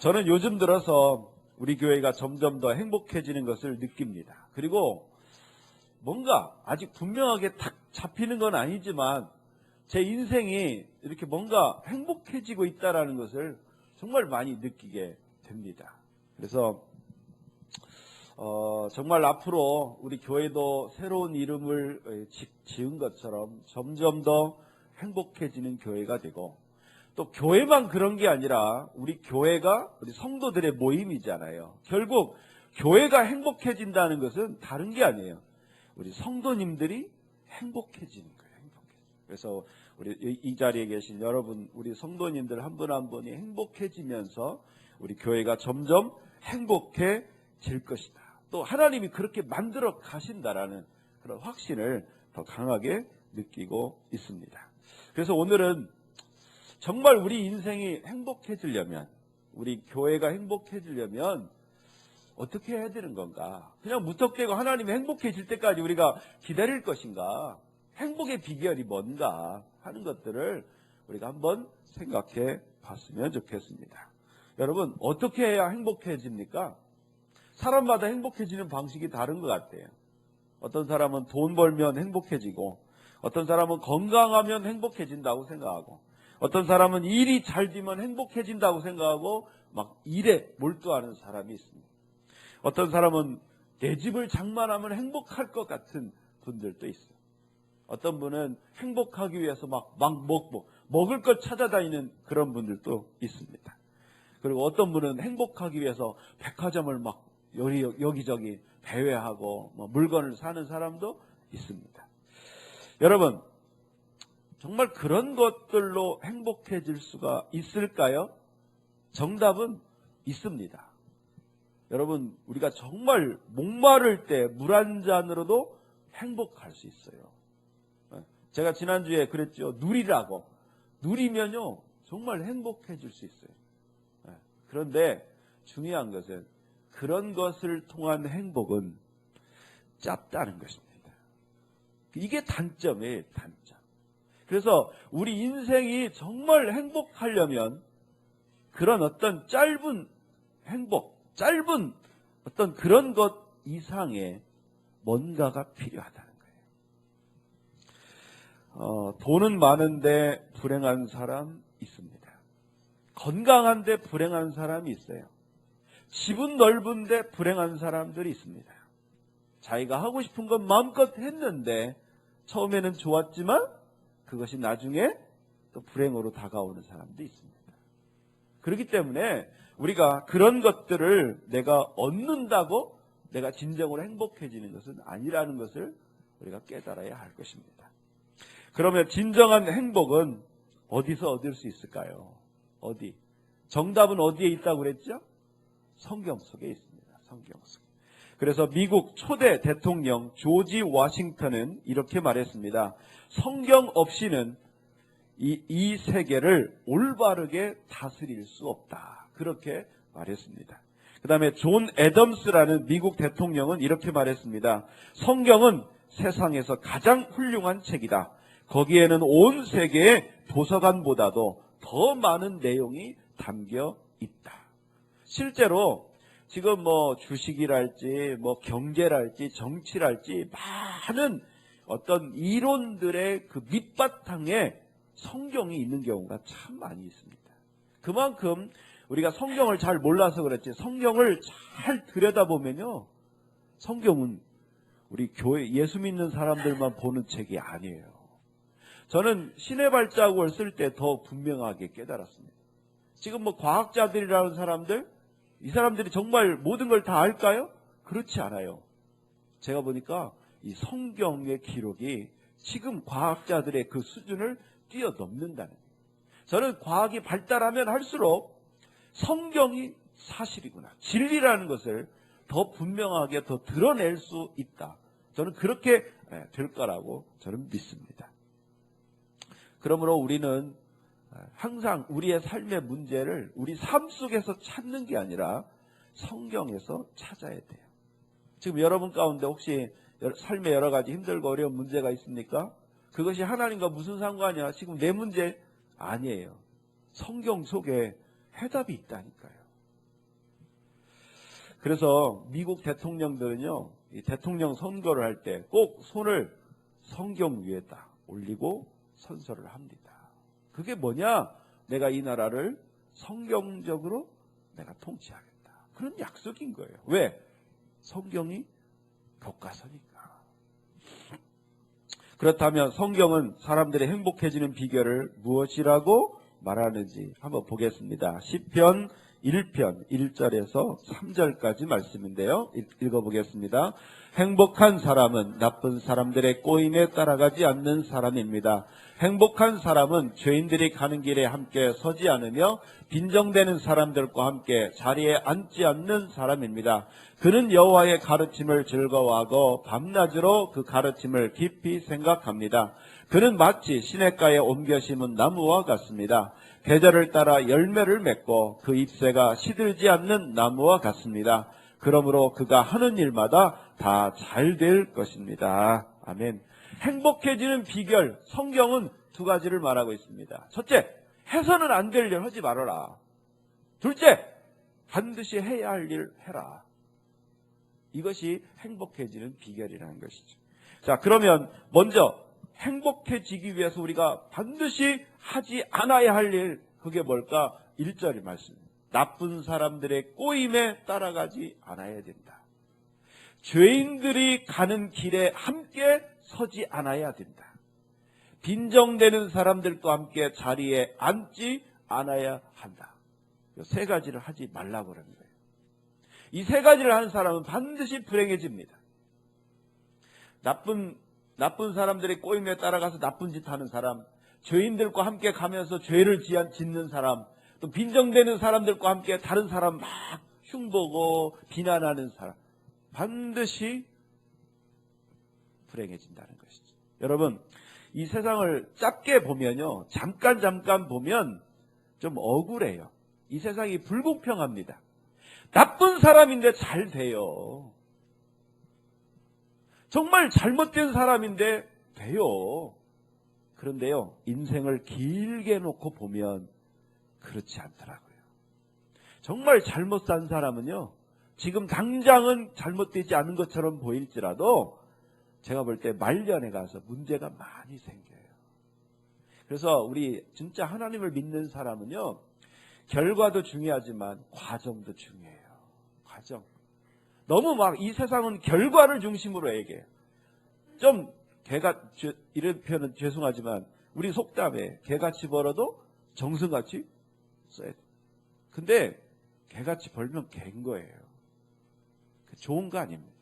저는 요즘 들어서 우리 교회가 점점 더 행복해지는 것을 느낍니다. 그리고 뭔가 아직 분명하게 탁 잡히는 건 아니지만 제 인생이 이렇게 뭔가 행복해지고 있다는 것을 정말 많이 느끼게 됩니다. 그래서 정말 앞으로 우리 교회도 새로운 이름을 지은 것처럼 점점 더 행복해지는 교회가 되고, 또 교회만 그런 게 아니라 우리 교회가 우리 성도들의 모임이잖아요. 결국 교회가 행복해진다는 것은 다른 게 아니에요. 우리 성도님들이 행복해지는 거예요. 그래서 우리 이 자리에 계신 여러분, 우리 성도님들 한 분 한 분이 행복해지면서 우리 교회가 점점 행복해질 것이다. 또 하나님이 그렇게 만들어 가신다라는 그런 확신을 더 강하게 느끼고 있습니다. 그래서 오늘은 정말 우리 인생이 행복해지려면, 우리 교회가 행복해지려면 어떻게 해야 되는 건가? 그냥 무턱대고 하나님이 행복해질 때까지 우리가 기다릴 것인가? 행복의 비결이 뭔가 하는 것들을 우리가 한번 생각해 봤으면 좋겠습니다. 여러분, 어떻게 해야 행복해집니까? 사람마다 행복해지는 방식이 다른 것 같아요. 어떤 사람은 돈 벌면 행복해지고, 어떤 사람은 건강하면 행복해진다고 생각하고, 어떤 사람은 일이 잘 되면 행복해진다고 생각하고 막 일에 몰두하는 사람이 있습니다. 어떤 사람은 내 집을 장만하면 행복할 것 같은 분들도 있어요. 어떤 분은 행복하기 위해서 막 먹을 것 찾아다니는 그런 분들도 있습니다. 그리고 어떤 분은 행복하기 위해서 백화점을 막 여기저기 배회하고 물건을 사는 사람도 있습니다. 여러분, 정말 그런 것들로 행복해질 수가 있을까요? 정답은 있습니다. 여러분, 우리가 정말 목마를 때 물 한 잔으로도 행복할 수 있어요. 제가 지난주에 그랬죠. 누리라고. 누리면요, 정말 행복해질 수 있어요. 그런데 중요한 것은 그런 것을 통한 행복은 짧다는 것입니다. 이게 단점이에요, 단점. 그래서 우리 인생이 정말 행복하려면 그런 어떤 짧은 행복, 짧은 어떤 그런 것 이상의 뭔가가 필요하다는 거예요. 돈은 많은데 불행한 사람 있습니다. 건강한데 불행한 사람이 있어요. 집은 넓은데 불행한 사람들이 있습니다. 자기가 하고 싶은 건 마음껏 했는데 처음에는 좋았지만 그것이 나중에 또 불행으로 다가오는 사람도 있습니다. 그렇기 때문에 우리가 그런 것들을 내가 얻는다고 내가 진정으로 행복해지는 것은 아니라는 것을 우리가 깨달아야 할 것입니다. 그러면 진정한 행복은 어디서 얻을 수 있을까요? 어디? 정답은 어디에 있다고 그랬죠? 성경 속에 있습니다. 성경 속에. 그래서 미국 초대 대통령 조지 워싱턴은 이렇게 말했습니다. 성경 없이는 이 세계를 올바르게 다스릴 수 없다. 그렇게 말했습니다. 그 다음에 존 애덤스라는 미국 대통령은 이렇게 말했습니다. 성경은 세상에서 가장 훌륭한 책이다. 거기에는 온 세계의 도서관보다도 더 많은 내용이 담겨 있다. 실제로 지금 주식이랄지 경제랄지 정치랄지 많은 어떤 이론들의 그 밑바탕에 성경이 있는 경우가 참 많이 있습니다. 그만큼 우리가 성경을 잘 몰라서 그렇지, 성경을 잘 들여다보면요, 성경은 우리 교회 예수 믿는 사람들만 보는 책이 아니에요. 저는 신의 발자국을 쓸 때 더 분명하게 깨달았습니다. 지금 과학자들이라는 사람들, 이 사람들이 정말 모든 걸 다 알까요? 그렇지 않아요. 제가 보니까 이 성경의 기록이 지금 과학자들의 그 수준을 뛰어넘는다는 거예요. 저는 과학이 발달하면 할수록 성경이 사실이구나, 진리라는 것을 더 분명하게 더 드러낼 수 있다. 저는 그렇게 될 거라고 저는 믿습니다. 그러므로 우리는 항상 우리의 삶의 문제를 우리 삶 속에서 찾는 게 아니라 성경에서 찾아야 돼요. 지금 여러분 가운데 혹시 삶에 여러 가지 힘들고 어려운 문제가 있습니까? 그것이 하나님과 무슨 상관이야? 지금 내 문제 아니에요. 성경 속에 해답이 있다니까요. 그래서 미국 대통령들은요, 이 대통령 선거를 할 때 꼭 손을 성경 위에다 올리고 선서를 합니다. 그게 뭐냐? 내가 이 나라를 성경적으로 내가 통치하겠다. 그런 약속인 거예요. 왜? 성경이 교과서니까. 그렇다면 성경은 사람들이 행복해지는 비결을 무엇이라고 말하는지 한번 보겠습니다. 시편 1편 1절에서 3절까지 말씀인데요. 읽어보겠습니다. 행복한 사람은 나쁜 사람들의 꼬임에 따라가지 않는 사람입니다. 행복한 사람은 죄인들이 가는 길에 함께 서지 않으며 빈정대는 사람들과 함께 자리에 앉지 않는 사람입니다. 그는 여호와의 가르침을 즐거워하고 밤낮으로 그 가르침을 깊이 생각합니다. 그는 마치 시냇가에 옮겨 심은 나무와 같습니다. 계절을 따라 열매를 맺고 그 잎새가 시들지 않는 나무와 같습니다. 그러므로 그가 하는 일마다 다 잘 될 것입니다. 아멘. 행복해지는 비결, 성경은 두 가지를 말하고 있습니다. 첫째, 해서는 안 될 일 하지 말아라. 둘째, 반드시 해야 할 일 해라. 이것이 행복해지는 비결이라는 것이죠. 자, 그러면 먼저 행복해지기 위해서 우리가 반드시 하지 않아야 할 일, 그게 뭘까? 1절의 말씀. 나쁜 사람들의 꼬임에 따라가지 않아야 된다. 죄인들이 가는 길에 함께 서지 않아야 된다. 빈정대는 사람들과 함께 자리에 앉지 않아야 한다. 이 세 가지를 하지 말라고 그러는 거예요. 이 세 가지를 하는 사람은 반드시 불행해집니다. 나쁜 사람들의 꼬임에 따라가서 나쁜 짓 하는 사람, 죄인들과 함께 가면서 죄를 짓는 사람, 또 빈정대는 사람들과 함께 다른 사람 막 흉보고 비난하는 사람, 반드시 불행해진다는 것이죠. 여러분, 이 세상을 짧게 보면요, 잠깐 보면 좀 억울해요. 이 세상이 불공평합니다. 나쁜 사람인데 잘 돼요. 정말 잘못된 사람인데 돼요. 그런데요, 인생을 길게 놓고 보면 그렇지 않더라고요. 정말 잘못 산 사람은요, 지금 당장은 잘못되지 않은 것처럼 보일지라도 제가 볼 때 말년에 가서 문제가 많이 생겨요. 그래서 우리 진짜 하나님을 믿는 사람은요, 결과도 중요하지만 과정도 중요해요. 과정. 너무 막 이 세상은 결과를 중심으로 얘기해요. 좀 이런 표현은 죄송하지만 우리 속담에 개같이 벌어도 정승같이 써야 돼. 근데 개같이 벌면 개인 거예요. 좋은 거 아닙니다.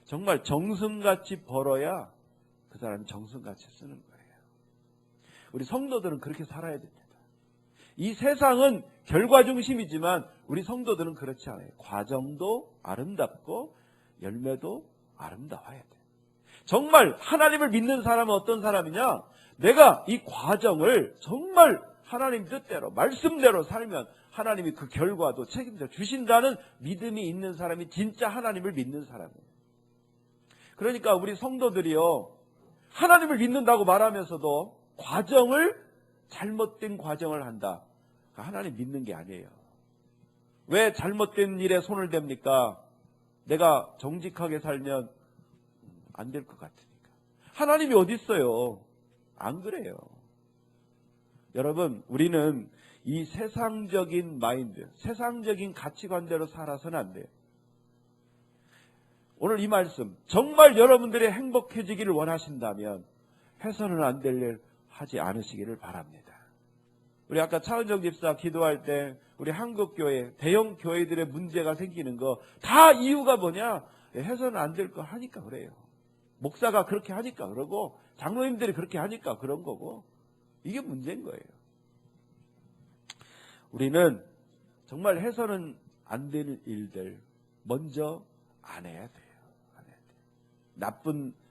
정말 정승같이 벌어야 그 사람이 정승같이 쓰는 거예요. 우리 성도들은 그렇게 살아야 됩니다. 이 세상은 결과 중심이지만 우리 성도들은 그렇지 않아요. 과정도 아름답고 열매도 아름다워야 돼요. 정말 하나님을 믿는 사람은 어떤 사람이냐? 내가 이 과정을 정말 하나님 뜻대로 말씀대로 살면 하나님이 그 결과도 책임져 주신다는 믿음이 있는 사람이 진짜 하나님을 믿는 사람이에요. 그러니까 우리 성도들이요, 하나님을 믿는다고 말하면서도 잘못된 과정을 한다. 하나님 믿는 게 아니에요. 왜 잘못된 일에 손을 댑니까? 내가 정직하게 살면 안 될 것 같으니까. 하나님이 어디 있어요? 안 그래요. 여러분, 우리는 이 세상적인 마인드, 세상적인 가치관대로 살아서는 안 돼요. 오늘 이 말씀, 정말 여러분들이 행복해지기를 원하신다면 해서는 안 될 일 하지 않으시기를 바랍니다. 우리 아까 차은정 집사 기도할 때 우리 한국교회, 대형 교회들의 문제가 생기는 거 다 이유가 뭐냐? 해서는 안 될 거 하니까 그래요. 목사가 그렇게 하니까 그러고 장로님들이 그렇게 하니까 그런 거고, 이게 문제인 거예요. 우리는 정말 해서는 안 될 일들 먼저 안 해야 돼요.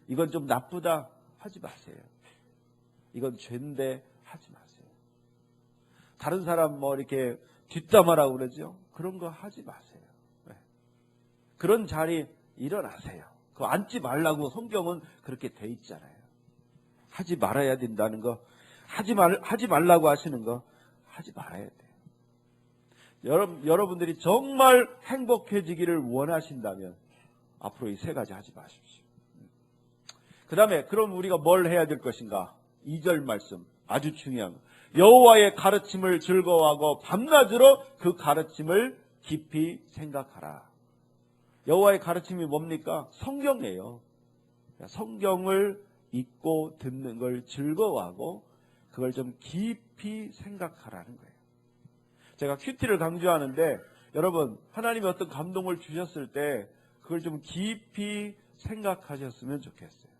이건 좀 나쁘다 하지 마세요. 이건 죄인데 하지 마세요. 다른 사람 이렇게 뒷담화라고 그러죠? 그런 거 하지 마세요. 네. 그런 자리 일어나세요. 그거 앉지 말라고 성경은 그렇게 돼 있잖아요. 하지 말아야 된다는 거, 하지 말라고 하시는 거 하지 말아야 돼요. 여러분들이 정말 행복해지기를 원하신다면 앞으로 이 세 가지 하지 마십시오. 그 다음에 그럼 우리가 뭘 해야 될 것인가? 2절 말씀 아주 중요한 여호와의 가르침을 즐거워하고 밤낮으로 그 가르침을 깊이 생각하라. 여호와의 가르침이 뭡니까? 성경이에요. 성경을 읽고 듣는 걸 즐거워하고 그걸 좀 깊이 생각하라는 거예요. 제가 큐티를 강조하는데 여러분 하나님이 어떤 감동을 주셨을 때 그걸 좀 깊이 생각하셨으면 좋겠어요.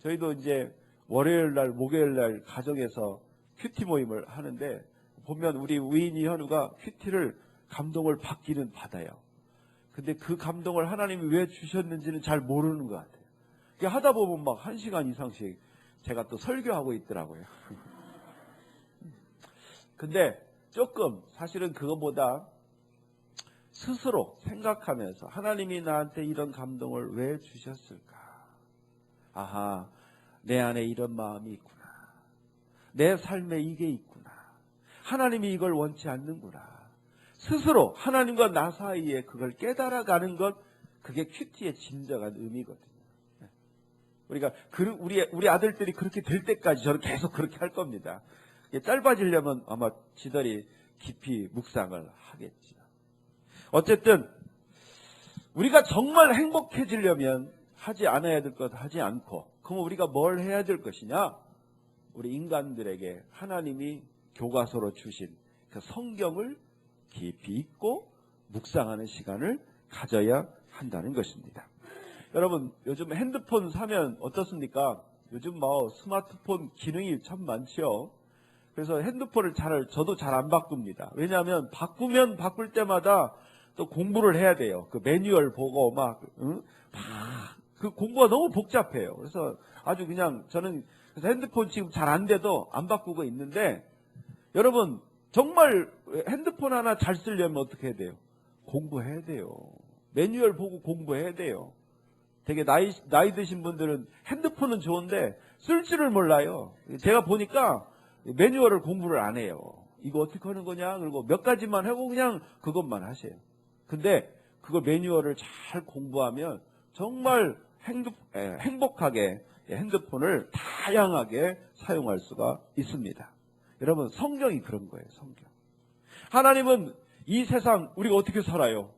저희도 이제 월요일 날 목요일 날 가정에서 큐티 모임을 하는데 보면 우리 우인이 현우가 큐티를 감동을 받기는 받아요. 근데 그 감동을 하나님이 왜 주셨는지는 잘 모르는 것 같아요. 하다 보면 막 1시간 이상씩 제가 또 설교하고 있더라고요. 근데 조금 사실은 그거보다 스스로 생각하면서 하나님이 나한테 이런 감동을 왜 주셨을까? 아하, 내 안에 이런 마음이 있구나. 내 삶에 이게 있구나. 하나님이 이걸 원치 않는구나. 스스로 하나님과 나 사이에 그걸 깨달아가는 것, 그게 큐티의 진정한 의미거든요. 우리가 우리 아들들이 그렇게 될 때까지 저는 계속 그렇게 할 겁니다. 짧아지려면 아마 지들이 깊이 묵상을 하겠죠. 어쨌든 우리가 정말 행복해지려면 하지 않아야 될 것 하지 않고, 그럼 우리가 뭘 해야 될 것이냐? 우리 인간들에게 하나님이 교과서로 주신 그 성경을 깊이 읽고 묵상하는 시간을 가져야 한다는 것입니다. 여러분 요즘 핸드폰 사면 어떻습니까? 요즘 뭐 스마트폰 기능이 참 많죠. 그래서 핸드폰을 저도 잘 안 바꿉니다. 왜냐하면 바꾸면 바꿀 때마다 또 공부를 해야 돼요. 그 매뉴얼 보고 그 공부가 너무 복잡해요. 그래서 아주 그냥 저는 그래서 핸드폰 지금 잘 안 돼도 안 바꾸고 있는데, 여러분 정말 핸드폰 하나 잘 쓰려면 어떻게 해야 돼요? 공부해야 돼요. 매뉴얼 보고 공부해야 돼요. 되게 나이 드신 분들은 핸드폰은 좋은데 쓸 줄을 몰라요. 제가 보니까 매뉴얼을 공부를 안 해요. 이거 어떻게 하는 거냐? 그리고 몇 가지만 하고 그냥 그것만 하세요. 근데 그걸 매뉴얼을 잘 공부하면 정말 행복하게 핸드폰을 다양하게 사용할 수가 있습니다. 여러분 성경이 그런 거예요. 성경. 하나님은 이 세상 우리가 어떻게 살아요?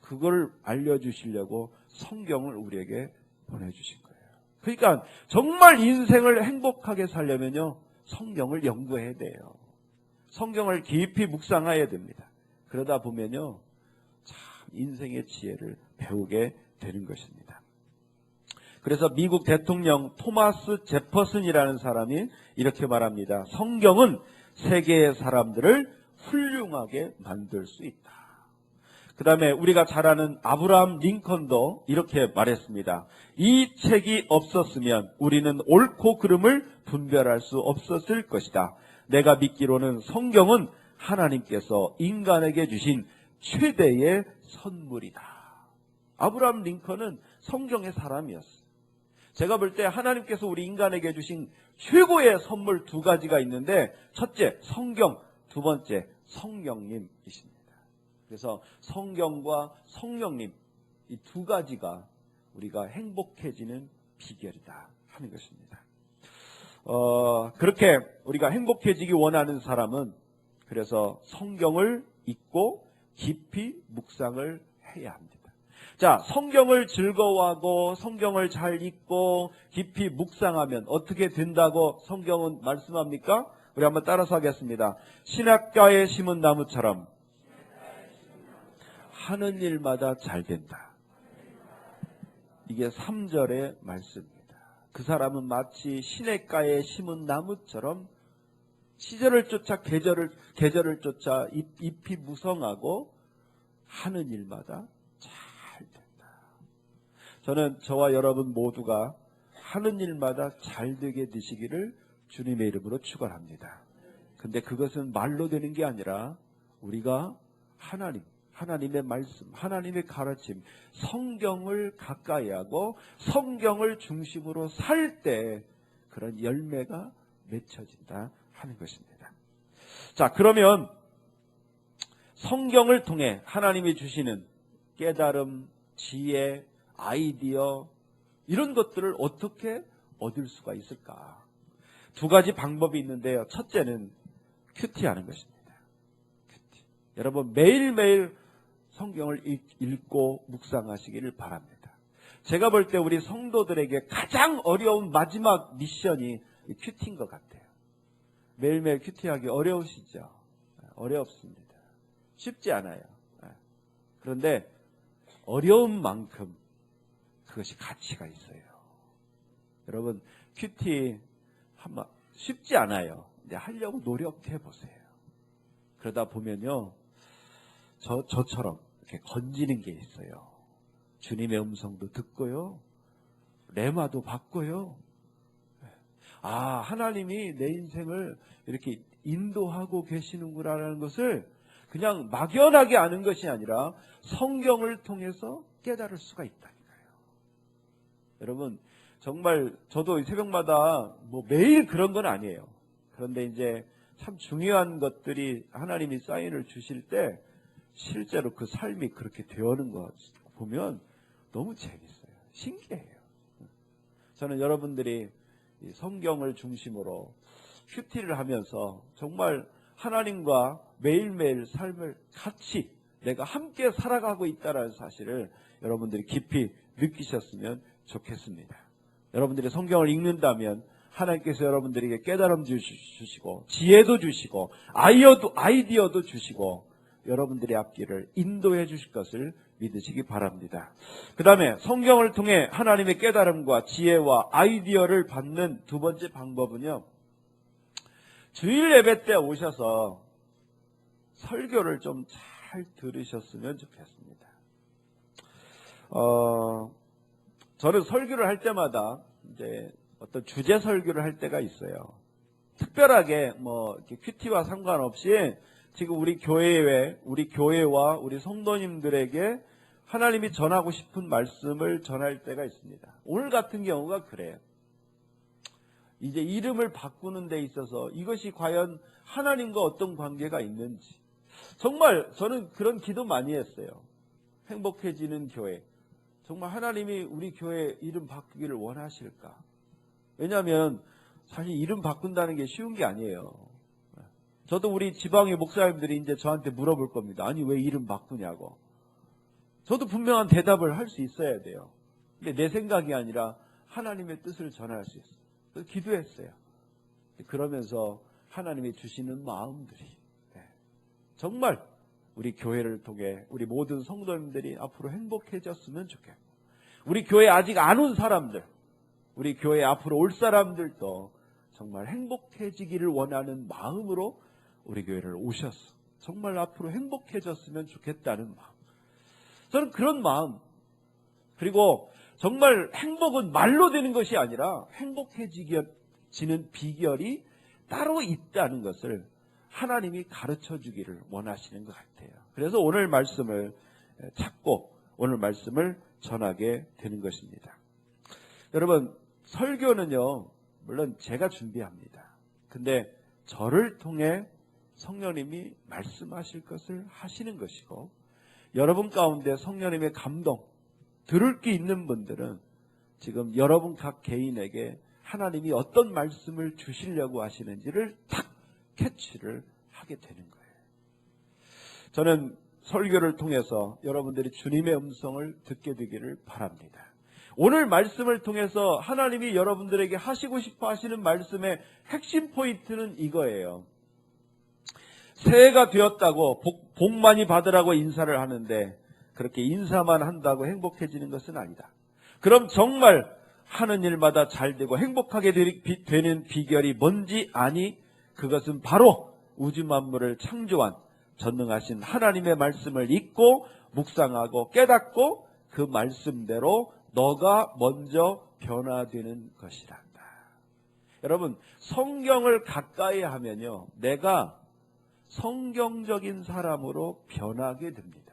그걸 알려주시려고 성경을 우리에게 보내주신 거예요. 그러니까 정말 인생을 행복하게 살려면요, 성경을 연구해야 돼요. 성경을 깊이 묵상해야 됩니다. 그러다 보면요, 참 인생의 지혜를 배우게 되는 것입니다. 그래서 미국 대통령 토마스 제퍼슨이라는 사람이 이렇게 말합니다. 성경은 세계의 사람들을 훌륭하게 만들 수 있다. 그 다음에 우리가 잘 아는 아브라함 링컨도 이렇게 말했습니다. 이 책이 없었으면 우리는 옳고 그름을 분별할 수 없었을 것이다. 내가 믿기로는 성경은 하나님께서 인간에게 주신 최대의 선물이다. 아브라함 링컨은 성경의 사람이었어요. 제가 볼 때 하나님께서 우리 인간에게 주신 최고의 선물 2가지가 있는데, 첫째 성경, 2번째 성령님이십니다. 그래서 성경과 성령님, 이 2가지가 우리가 행복해지는 비결이다 하는 것입니다. 그렇게 우리가 행복해지기 원하는 사람은 그래서 성경을 읽고 깊이 묵상을 해야 합니다. 자, 성경을 즐거워하고 성경을 잘 읽고 깊이 묵상하면 어떻게 된다고 성경은 말씀합니까? 우리 한번 따라서 하겠습니다. 신학가에 심은 나무처럼 하는 일마다 잘 된다. 이게 3절의 말씀입니다. 그 사람은 마치 시냇가에 심은 나무처럼 시절을 쫓아 계절을 쫓아 잎이 무성하고 하는 일마다 잘 된다. 저는 저와 여러분 모두가 하는 일마다 잘 되게 되시기를 주님의 이름으로 축원합니다. 근데 그것은 말로 되는 게 아니라 우리가 하나님의 말씀, 하나님의 가르침, 성경을 가까이 하고 성경을 중심으로 살 때 그런 열매가 맺혀진다 하는 것입니다. 자, 그러면 성경을 통해 하나님이 주시는 깨달음, 지혜, 아이디어 이런 것들을 어떻게 얻을 수가 있을까? 두 가지 방법이 있는데요. 첫째는 큐티하는 것입니다. 큐티. 여러분 매일매일 성경을 읽고 묵상하시기를 바랍니다. 제가 볼 때 우리 성도들에게 가장 어려운 마지막 미션이 큐티인 것 같아요. 매일매일 큐티하기 어려우시죠? 어렵습니다. 쉽지 않아요. 그런데 어려운 만큼 그것이 가치가 있어요. 여러분 큐티 쉽지 않아요. 근데 하려고 노력해 보세요. 그러다 보면요, 저처럼 이렇게 건지는 게 있어요. 주님의 음성도 듣고요, 레마도 받고요. 하나님이 내 인생을 이렇게 인도하고 계시는구나라는 것을 그냥 막연하게 아는 것이 아니라 성경을 통해서 깨달을 수가 있다니까요. 여러분 정말 저도 새벽마다 매일 그런 건 아니에요. 그런데 이제 참 중요한 것들이 하나님이 사인을 주실 때 실제로 그 삶이 그렇게 되어오는 거 보면 너무 재밌어요. 신기해요. 저는 여러분들이 성경을 중심으로 큐티를 하면서 정말 하나님과 매일매일 삶을 같이 내가 함께 살아가고 있다는 사실을 여러분들이 깊이 느끼셨으면 좋겠습니다. 여러분들이 성경을 읽는다면 하나님께서 여러분들에게 깨달음 주시고 지혜도 주시고 아이디어도 주시고 여러분들의 앞길을 인도해 주실 것을 믿으시기 바랍니다. 그 다음에 성경을 통해 하나님의 깨달음과 지혜와 아이디어를 받는 두 번째 방법은요, 주일 예배 때 오셔서 설교를 좀 잘 들으셨으면 좋겠습니다. 저는 설교를 할 때마다 이제 어떤 주제 설교를 할 때가 있어요. 특별하게 이렇게 큐티와 상관없이 지금 우리 교회와 우리 성도님들에게 하나님이 전하고 싶은 말씀을 전할 때가 있습니다. 오늘 같은 경우가 그래요. 이제 이름을 바꾸는 데 있어서 이것이 과연 하나님과 어떤 관계가 있는지, 정말 저는 그런 기도 많이 했어요. 행복해지는 교회, 정말 하나님이 우리 교회 이름 바꾸기를 원하실까? 왜냐하면 사실 이름 바꾼다는 게 쉬운 게 아니에요. 저도 우리 지방의 목사님들이 이제 저한테 물어볼 겁니다. 아니 왜 이름 바꾸냐고. 저도 분명한 대답을 할 수 있어야 돼요. 근데 내 생각이 아니라 하나님의 뜻을 전할 수 있어요. 그래서 기도했어요. 그러면서 하나님이 주시는 마음들이 정말 우리 교회를 통해 우리 모든 성도님들이 앞으로 행복해졌으면 좋겠고, 우리 교회 아직 안 온 사람들, 우리 교회 앞으로 올 사람들도 정말 행복해지기를 원하는 마음으로 우리 교회를 오셔서 정말 앞으로 행복해졌으면 좋겠다는 마음, 저는 그런 마음, 그리고 정말 행복은 말로 되는 것이 아니라 행복해지는 비결이 따로 있다는 것을 하나님이 가르쳐 주기를 원하시는 것 같아요. 그래서 오늘 말씀을 찾고 오늘 말씀을 전하게 되는 것입니다. 여러분 설교는요, 물론 제가 준비합니다. 근데 저를 통해 성령님이 말씀하실 것을 하시는 것이고, 여러분 가운데 성령님의 감동 들을 게 있는 분들은 지금 여러분 각 개인에게 하나님이 어떤 말씀을 주시려고 하시는지를 탁 캐치를 하게 되는 거예요. 저는 설교를 통해서 여러분들이 주님의 음성을 듣게 되기를 바랍니다. 오늘 말씀을 통해서 하나님이 여러분들에게 하시고 싶어 하시는 말씀의 핵심 포인트는 이거예요. 새해가 되었다고 복 많이 받으라고 인사를 하는데 그렇게 인사만 한다고 행복해지는 것은 아니다. 그럼 정말 하는 일마다 잘 되고 행복하게 되는 비결이 뭔지 아니? 그것은 바로 우주 만물을 창조한 전능하신 하나님의 말씀을 읽고 묵상하고 깨닫고 그 말씀대로 너가 먼저 변화되는 것이란다. 여러분 성경을 가까이 하면요, 내가 성경적인 사람으로 변하게 됩니다.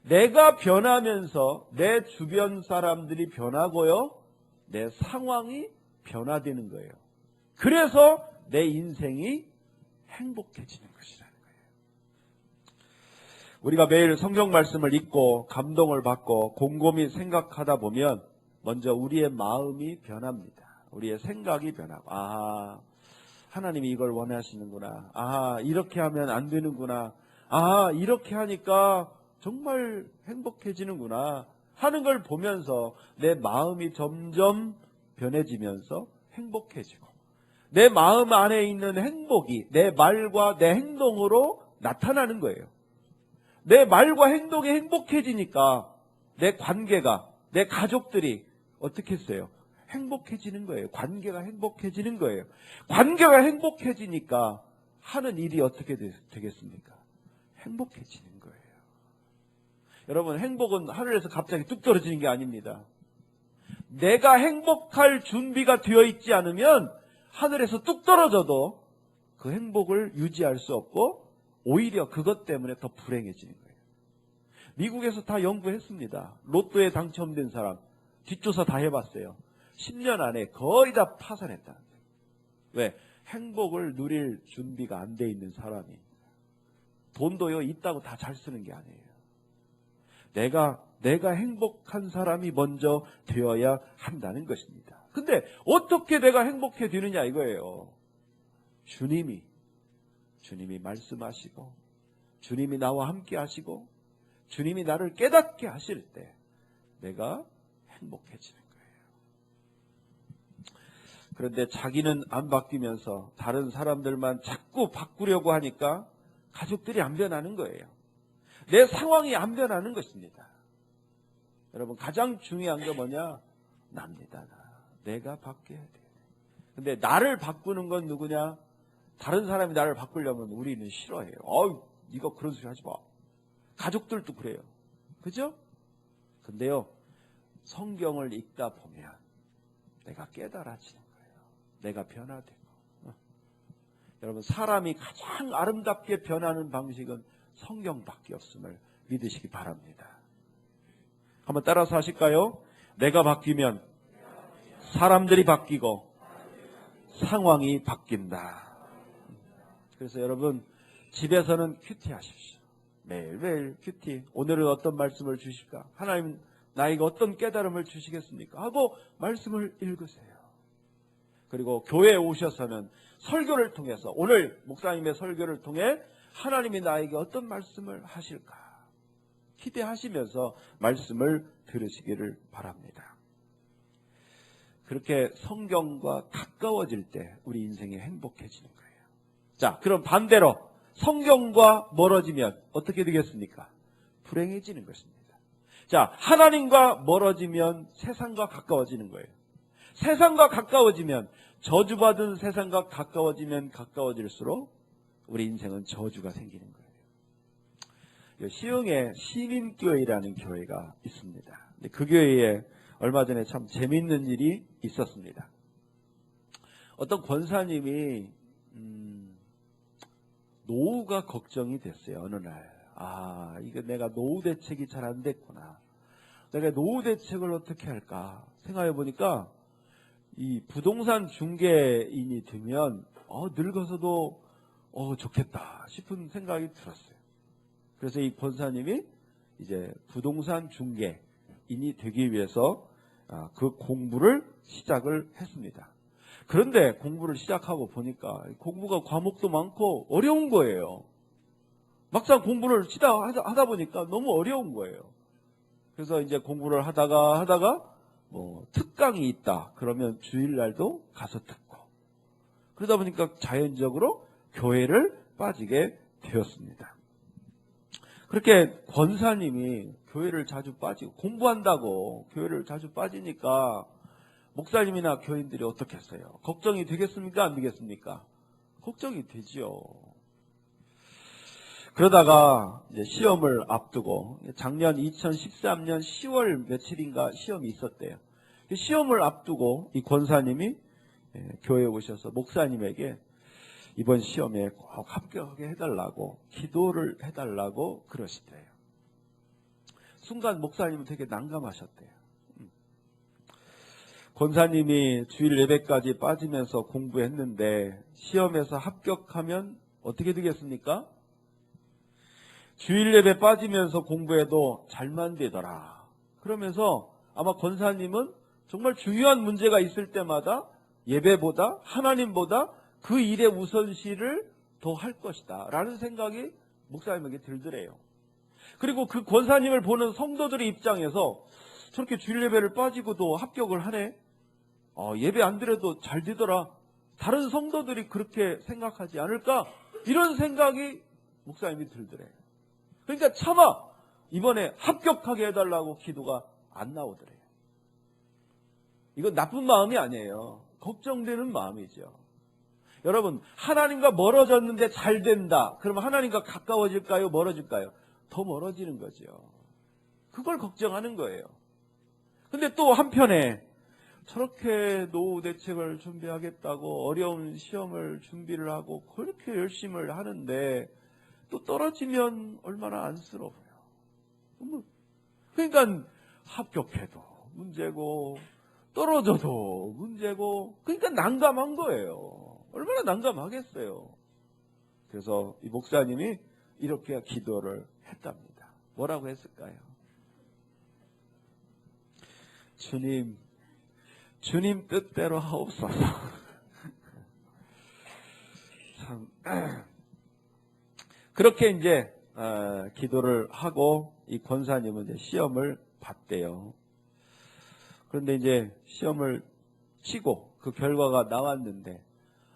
내가 변하면서 내 주변 사람들이 변하고요, 내 상황이 변화되는 거예요. 그래서 내 인생이 행복해지는 것이라는 거예요. 우리가 매일 성경 말씀을 읽고 감동을 받고 곰곰이 생각하다 보면 먼저 우리의 마음이 변합니다. 우리의 생각이 변하고, 아, 하나님이 이걸 원하시는구나. 아, 이렇게 하면 안 되는구나. 아, 이렇게 하니까 정말 행복해지는구나 하는 걸 보면서 내 마음이 점점 변해지면서 행복해지고, 내 마음 안에 있는 행복이 내 말과 내 행동으로 나타나는 거예요. 내 말과 행동이 행복해지니까 내 관계가, 내 가족들이 어떻게 했어요? 행복해지는 거예요. 관계가 행복해지는 거예요. 관계가 행복해지니까 하는 일이 어떻게 되겠습니까? 행복해지는 거예요. 여러분, 행복은 하늘에서 갑자기 뚝 떨어지는 게 아닙니다. 내가 행복할 준비가 되어 있지 않으면 하늘에서 뚝 떨어져도 그 행복을 유지할 수 없고 오히려 그것 때문에 더 불행해지는 거예요. 미국에서 다 연구했습니다. 로또에 당첨된 사람 뒷조사 다 해봤어요. 10년 안에 거의 다 파산했다는 거예요. 왜? 행복을 누릴 준비가 안 돼 있는 사람이. 돈도요, 있다고 다 잘 쓰는 게 아니에요. 내가 행복한 사람이 먼저 되어야 한다는 것입니다. 근데 어떻게 내가 행복해지느냐 이거예요. 주님이 말씀하시고, 주님이 나와 함께 하시고, 주님이 나를 깨닫게 하실 때 내가 행복해지는 거예요. 그런데 자기는 안 바뀌면서 다른 사람들만 자꾸 바꾸려고 하니까 가족들이 안 변하는 거예요. 내 상황이 안 변하는 것입니다. 여러분, 가장 중요한 게 뭐냐? 납니다. 내가 바뀌어야 돼요. 근데 나를 바꾸는 건 누구냐? 다른 사람이 나를 바꾸려면 우리는 싫어해요. 네가 그런 소리 하지 마. 가족들도 그래요. 그죠? 근데요, 성경을 읽다 보면 내가 깨달아지는 거예요. 내가 변화되고. 여러분, 사람이 가장 아름답게 변하는 방식은 성경밖에 없음을 믿으시기 바랍니다. 한번 따라서 하실까요? 내가 바뀌면 사람들이 바뀌고 상황이 바뀐다. 그래서 여러분, 집에서는 큐티 하십시오. 매일매일 큐티. 오늘은 어떤 말씀을 주실까? 하나님 나에게 어떤 깨달음을 주시겠습니까? 하고 말씀을 읽으세요. 그리고 교회에 오셔서는 설교를 통해서, 오늘 목사님의 설교를 통해 하나님이 나에게 어떤 말씀을 하실까 기대하시면서 말씀을 들으시기를 바랍니다. 그렇게 성경과 가까워질 때 우리 인생이 행복해지는 거예요. 자, 그럼 반대로 성경과 멀어지면 어떻게 되겠습니까? 불행해지는 것입니다. 자, 하나님과 멀어지면 세상과 가까워지는 거예요. 세상과 가까워지면, 저주받은 세상과 가까워지면 가까워질수록 우리 인생은 저주가 생기는 거예요. 시흥에 시민교회라는 교회가 있습니다. 그 교회에 얼마 전에 참 재미있는 일이 있었습니다. 어떤 권사님이 노후가 걱정이 됐어요. 어느 날. 이거 내가 노후 대책이 잘 안 됐구나. 내가 노후 대책을 어떻게 할까 생각해 보니까 이 부동산 중개인이 되면 늙어서도 좋겠다 싶은 생각이 들었어요. 그래서 이 권사님이 이제 부동산 중개인이 되기 위해서 그 공부를 시작을 했습니다. 그런데 공부를 시작하고 보니까 공부가 과목도 많고 어려운 거예요. 막상 공부를 하다 보니까 너무 어려운 거예요. 그래서 이제 공부를 하다가 특강이 있다 그러면 주일날도 가서 듣고, 그러다 보니까 자연적으로 교회를 빠지게 되었습니다. 그렇게 권사님이 교회를 자주 빠지고, 공부한다고 교회를 자주 빠지니까 목사님이나 교인들이 어떻게 했어요? 걱정이 되겠습니까? 안 되겠습니까? 걱정이 되지요. 그러다가 이제 시험을 앞두고, 작년 2013년 10월 며칠인가 시험이 있었대요. 시험을 앞두고 이 권사님이 교회에 오셔서 목사님에게 이번 시험에 꼭 합격하게 해달라고 기도를 해달라고 그러시대요. 순간 목사님은 되게 난감하셨대요. 권사님이 주일 예배까지 빠지면서 공부했는데 시험에서 합격하면 어떻게 되겠습니까? 주일 예배 빠지면서 공부해도 잘만 되더라. 그러면서 아마 권사님은 정말 중요한 문제가 있을 때마다 예배보다 하나님보다 그 일의 우선시를 더 할 것이다 라는 생각이 목사님에게 들더래요. 그리고 그 권사님을 보는 성도들의 입장에서 저렇게 주일 예배를 빠지고도 합격을 하네. 예배 안 드려도 잘 되더라. 다른 성도들이 그렇게 생각하지 않을까? 이런 생각이 목사님이 들더래요. 그러니까 차마 이번에 합격하게 해달라고 기도가 안 나오더래요. 이건 나쁜 마음이 아니에요. 걱정되는 마음이죠. 여러분, 하나님과 멀어졌는데 잘 된다. 그러면 하나님과 가까워질까요? 멀어질까요? 더 멀어지는 거죠. 그걸 걱정하는 거예요. 근데 또 한편에 저렇게 노후 대책을 준비하겠다고 어려운 시험을 준비를 하고 그렇게 열심히 하는데 또 떨어지면 얼마나 안쓰러워요. 그러니까 합격해도 문제고 떨어져도 문제고, 그러니까 난감한 거예요. 얼마나 난감하겠어요. 그래서 이 목사님이 이렇게 기도를 했답니다. 뭐라고 했을까요? 주님 뜻대로 하옵소서. 참 그렇게 이제 기도를 하고 이 권사님은 이제 시험을 봤대요. 그런데 이제 시험을 치고 그 결과가 나왔는데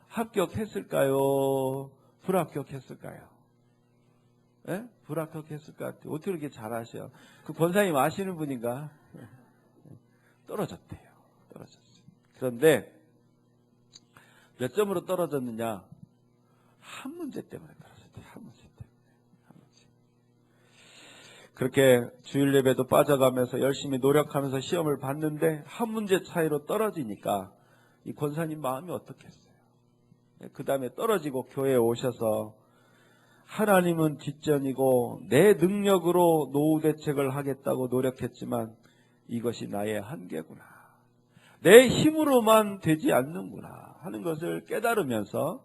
합격했을까요? 불합격했을까요? 예? 불합격했을 것 같아요. 어떻게 그렇게 잘하셔? 그 권사님 아시는 분인가? 떨어졌대요. 떨어졌어요. 그런데 몇 점으로 떨어졌느냐? 한 문제 때문에 떨어졌대요. 한 문제 때문에. 한 문제. 그렇게 주일 예배도 빠져가면서 열심히 노력하면서 시험을 봤는데 한 문제 차이로 떨어지니까 이 권사님 마음이 어떻겠어요? 그 다음에 떨어지고 교회에 오셔서 하나님은 뒷전이고 내 능력으로 노후 대책을 하겠다고 노력했지만 이것이 나의 한계구나. 내 힘으로만 되지 않는구나 하는 것을 깨달으면서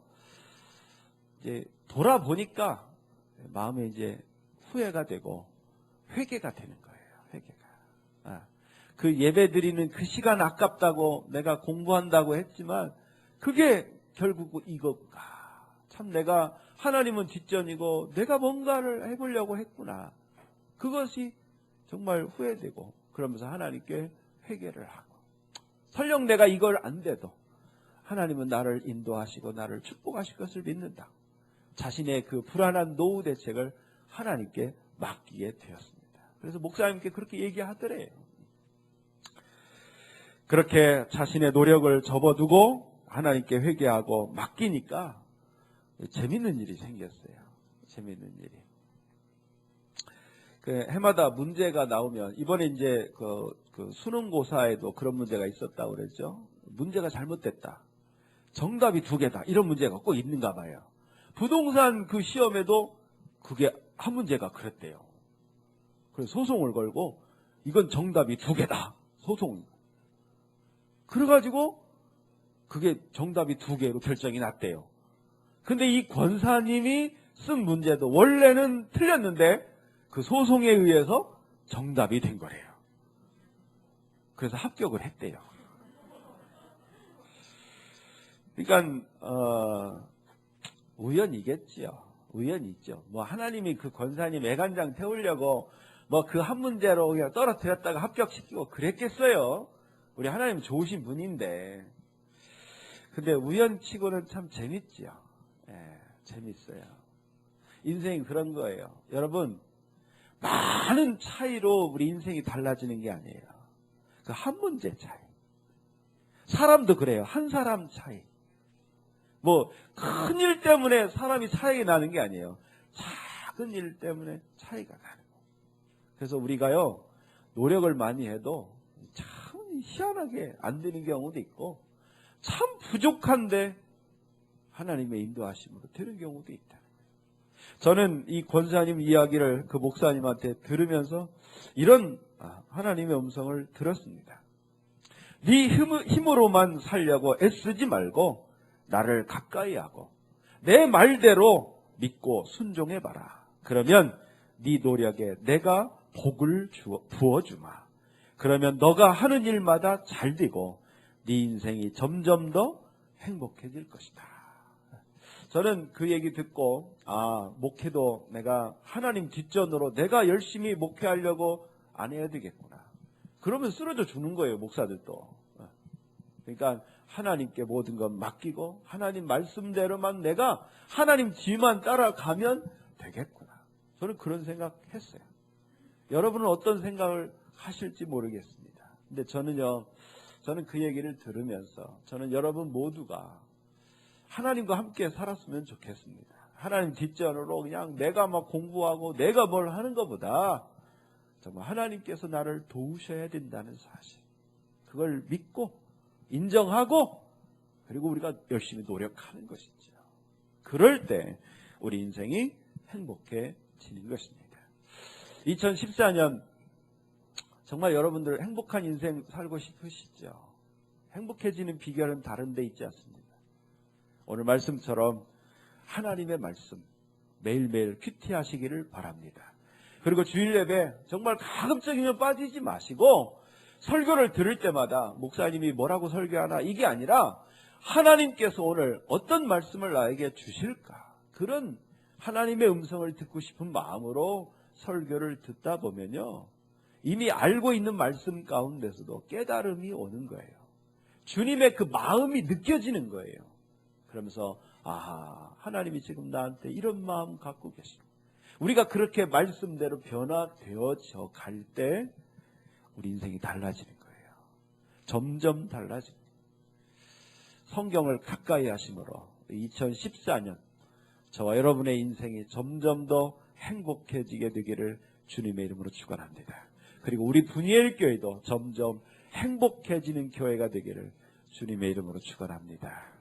이제 돌아보니까 마음에 이제 후회가 되고 회개가 되는 거예요. 회개가. 그 예배 드리는 그 시간 아깝다고 내가 공부한다고 했지만 그게 결국 이건가. 참 내가 하나님은 뒷전이고 내가 뭔가를 해보려고 했구나. 그것이 정말 후회되고 그러면서 하나님께 회개를 하고 설령 내가 이걸 안 돼도 하나님은 나를 인도하시고 나를 축복하실 것을 믿는다. 자신의 그 불안한 노후 대책을 하나님께 맡기게 되었습니다. 그래서 목사님께 그렇게 얘기하더래요. 그렇게 자신의 노력을 접어두고 하나님께 회개하고 맡기니까 재밌는 일이 생겼어요. 재밌는 일이. 그 해마다 문제가 나오면 이번에 이제 그 수능고사에도 그런 문제가 있었다고 그랬죠. 문제가 잘못됐다. 정답이 2개다. 이런 문제가 꼭 있는가 봐요. 부동산 그 시험에도 그게 한 문제가 그랬대요. 그래서 소송을 걸고 이건 정답이 2개다. 소송. 그래가지고 그게 정답이 2개로 결정이 났대요. 근데 이 권사님이 쓴 문제도 원래는 틀렸는데 그 소송에 의해서 정답이 된 거래요. 그래서 합격을 했대요. 그러니까 우연이겠지요. 우연이죠. 뭐 하나님이 그 권사님 애간장 태우려고 뭐 그 한 문제로 그냥 떨어뜨렸다가 합격시키고 그랬겠어요. 우리 하나님 좋으신 분인데. 근데 우연치고는 참 재밌지요. 예, 재밌어요. 인생이 그런 거예요. 여러분, 많은 차이로 우리 인생이 달라지는 게 아니에요. 그 한 문제 차이. 사람도 그래요. 한 사람 차이. 뭐 큰 일 때문에 사람이 차이가 나는 게 아니에요. 작은 일 때문에 차이가 나는 거예요. 그래서 우리가요, 노력을 많이 해도 참 희한하게 안 되는 경우도 있고 참 부족한데 하나님의 인도하심으로 되는 경우도 있다. 저는 이 권사님 이야기를 그 목사님한테 들으면서 이런 하나님의 음성을 들었습니다. 네 힘으로만 살려고 애쓰지 말고 나를 가까이 하고 내 말대로 믿고 순종해봐라. 그러면 네 노력에 내가 복을 부어주마. 그러면 너가 하는 일마다 잘 되고 네 인생이 점점 더 행복해질 것이다. 저는 그 얘기 듣고 목회도 내가 하나님 뒷전으로 내가 열심히 목회하려고 안 해야 되겠구나. 그러면 쓰러져 죽는 거예요, 목사들도. 그러니까 하나님께 모든 건 맡기고 하나님 말씀대로만 내가 하나님 뒤만 따라가면 되겠구나. 저는 그런 생각했어요. 여러분은 어떤 생각을 하실지 모르겠습니다. 근데 저는 그 얘기를 들으면서 저는 여러분 모두가 하나님과 함께 살았으면 좋겠습니다. 하나님 뒷전으로 그냥 내가 막 공부하고 내가 뭘 하는 것보다 정말 하나님께서 나를 도우셔야 된다는 사실, 그걸 믿고 인정하고 그리고 우리가 열심히 노력하는 것이죠. 그럴 때 우리 인생이 행복해지는 것입니다. 2014년 정말 여러분들 행복한 인생 살고 싶으시죠? 행복해지는 비결은 다른 데 있지 않습니다. 오늘 말씀처럼 하나님의 말씀 매일매일 큐티하시기를 바랍니다. 그리고 주일 예배 정말 가급적이면 빠지지 마시고 설교를 들을 때마다 목사님이 뭐라고 설교하나 이게 아니라 하나님께서 오늘 어떤 말씀을 나에게 주실까, 그런 하나님의 음성을 듣고 싶은 마음으로 설교를 듣다 보면요, 이미 알고 있는 말씀 가운데서도 깨달음이 오는 거예요. 주님의 그 마음이 느껴지는 거예요. 그러면서 하나님이 지금 나한테 이런 마음 갖고 계시고, 우리가 그렇게 말씀대로 변화되어져 갈 때 우리 인생이 달라지는 거예요. 점점 달라집니다. 성경을 가까이 하심으로 2014년 저와 여러분의 인생이 점점 더 행복해지게 되기를 주님의 이름으로 축원합니다. 그리고 우리 분이엘 교회도 점점 행복해지는 교회가 되기를 주님의 이름으로 축원합니다.